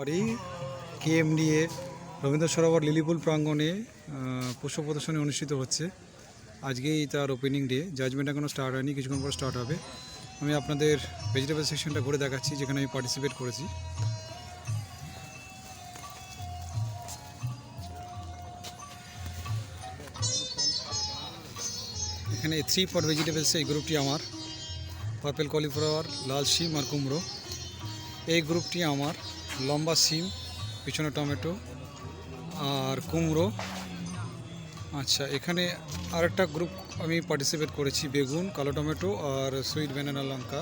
পরেই কেএমডিএ রবীন্দ্র সরোবর লিলিপুল প্রাঙ্গণে পুষ্প প্রদর্শনী অনুষ্ঠিত হচ্ছে। আজকেই তার ওপেনিং ডে। জাজমেন্ট এখনও স্টার্ট হয়নি, কিছুক্ষণ পর স্টার্ট হবে। আমি আপনাদের ভেজিটেবল সেকশনটা ঘুরে দেখাচ্ছি, যেখানে আমি পার্টিসিপেট করেছি। এখানে 3 ফর ভেজিটেবলস এই গ্রুপটি আমার, পার্পেল কলিফ্লাওয়ার, লাল শিম আর কুমড়ো। এই গ্রুপটি আমার লম্বা শিম, পিছনে টমেটো আর কুমড়ো। আচ্ছা, এখানে আরেকটা গ্রুপ আমি পার্টিসিপেট করেছি, বেগুন, কালো টমেটো আর সুইট ব্যানানা লঙ্কা।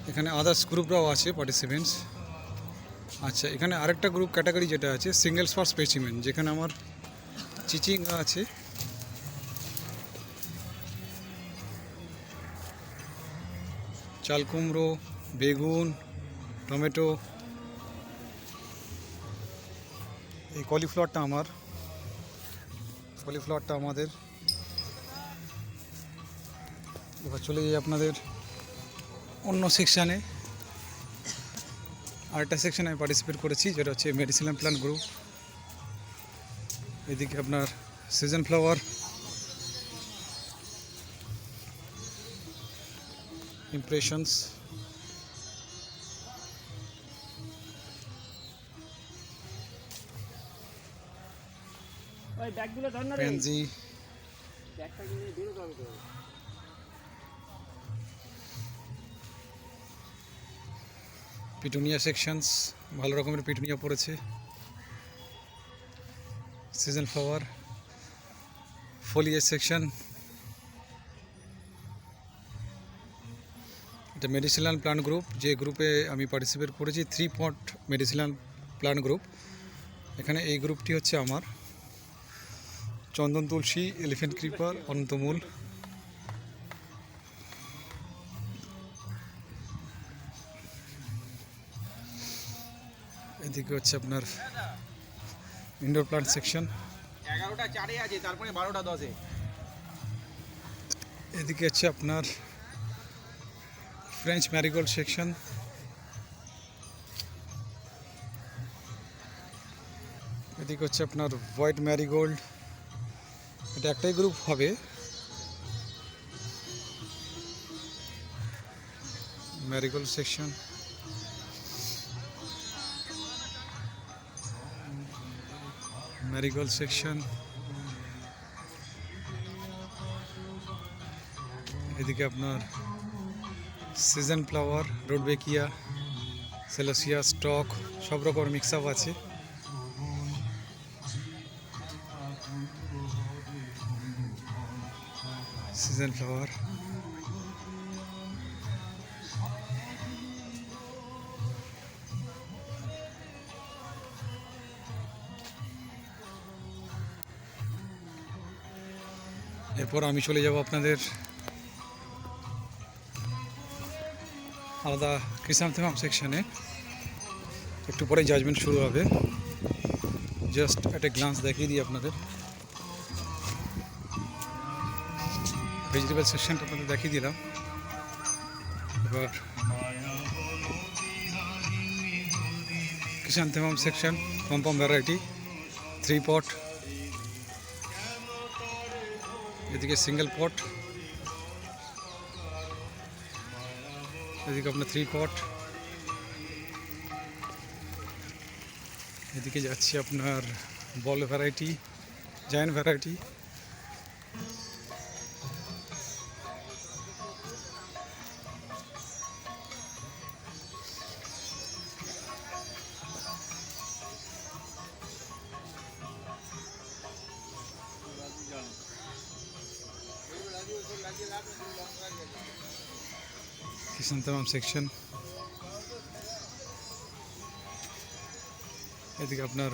এখানে আদার্স গ্রুপরাও আছে পার্টিসিপেন্টস। আচ্ছা, এখানে আরেকটা গ্রুপ ক্যাটাগরি যেটা আছে সিঙ্গেলস ফর স্পেসিমেন, যেখানে আমার চিচিঙ্গা আছে, চাল কুমড়ো, বেগুন, টমেটো। এই কলিফ্লাওয়ারটা আমাদের। এবার চলে যাই আপনাদের অন্য সেকশানে। আরেকটা সেকশানে আমি পার্টিসিপেট করেছি, যেটা হচ্ছে মেডিসিনাল প্ল্যান্ট গ্রুপ। এদিকে আপনার season flower, impressions, pansy, petunia sections, ভালো রকমের পিটুনিয়া পড়েছে, সিজন ফ্লাওয়ার, ফোলিয়েজ সেকশন। এটা মেডিসিনাল প্ল্যান্ট গ্রুপ, যে গ্রুপে আমি পার্টিসিপেট করেছি 3 পট মেডিসিনাল প্ল্যান্ট গ্রুপ। এখানে এই গ্রুপটি হচ্ছে আমার চন্দন তুলসী, এলিফ্যান্ট ক্রিপার, অনন্তমূল। এদিকে হচ্ছে আপনার ইনডোর প্লান্ট সেকশন। 11টা 4-এ আছে, তারপরে 12টা 10-এ। এদিকে হচ্ছে আপনার ফ্রেঞ্চ ম্যারিগোল্ড সেকশন। এদিকে হচ্ছে আপনার হোয়াইট ম্যারিগোল্ড। এটা একটাই গ্রুপ হবে, ম্যারিগোল্ড সেকশন। Marigold section. এদিকে আপনার সিজন ফ্লাওয়ার, রোডবেকিয়া, সেলোসিয়া, স্টক, সব রকমের মিক্স আপ আছে। Season flower. এরপর আমি চলে যাব আপনাদের আলাদা ক্রিসান্থেমাম সেকশানে। একটু পরে জাজমেন্ট শুরু হবে। জাস্ট একটা গ্লান্স দেখিয়ে দিই আপনাদের। ভেজিটেবল সেকশনটা আপনাদের দেখিয়ে দিলাম। এবার ক্রিসান্থেমাম সেকশন, পম্পম ভ্যারাইটি, 3 পট। এদিকে সিঙ্গেল পট, এদিকে আপনার 3 পট। এদিকে যাচ্ছি আপনার বল ভ্যারাইটি, জায়ান্ট ভ্যারাইটি। ক্রিসান্থেমাম সেকশন। এদিকে আপনার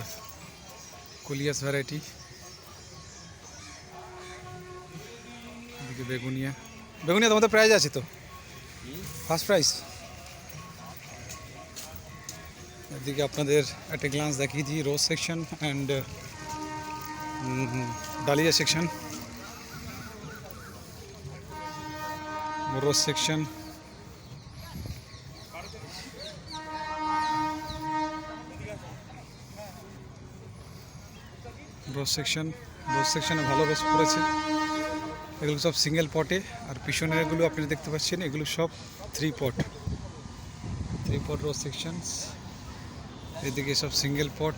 কোলিয়াস ভ্যারাইটি। এদিকে বেগুনিয়া। বেগুনিয়া তোমাদের প্রাইজ আছে তো, ফার্স্ট প্রাইজ। এদিকে আপনাদের একটা গ্লান্স দেখিয়ে দিই rose section and dahlia section. Rose section. Rose সেকশনে ভালো রোজ পড়েছে। এগুলো সব সিঙ্গেল পটে, আর পিছনের এগুলো আপনি দেখতে পাচ্ছেন এগুলো সব 3 পট রোজ সেকশনস। এদিকে সব সিঙ্গেল পট।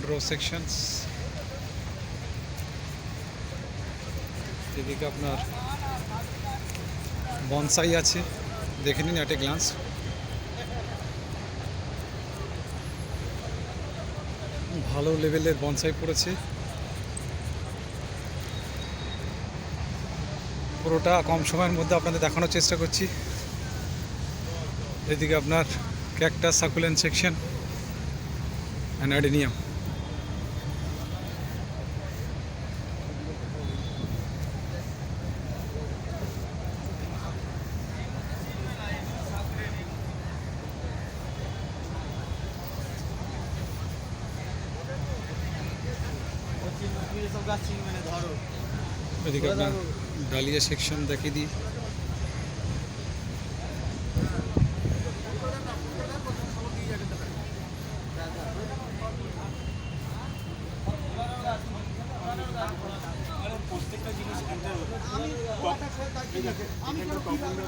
রোজ সেকশনস। এদিকে আপনার বনসাই আছে, দেখে নিন অ্যাট এ গ্লান্স। ভালো লেভেলের বনসাই পড়েছে, পুরোটা কম সময়ের মধ্যে আপনাদের দেখানোর চেষ্টা করছি। এদিকে আপনার cactus, succulent section and adenium. এদিকে আপনার ডালিয়া সেকশন দেখিয়ে দিই।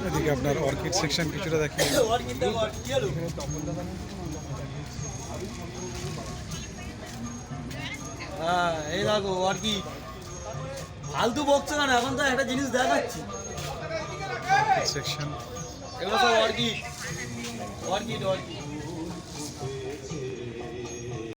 এদিকে আপনার অর্কিড সেকশন কিছুটা দেখিয়ে দিই। হ্যাঁ, এই দেখো অর্কিড। ফালতু বকছো কেন? এখন তো একটা জিনিস দেখাচ্ছি। সেকশন এগুলো সব অর্কিড।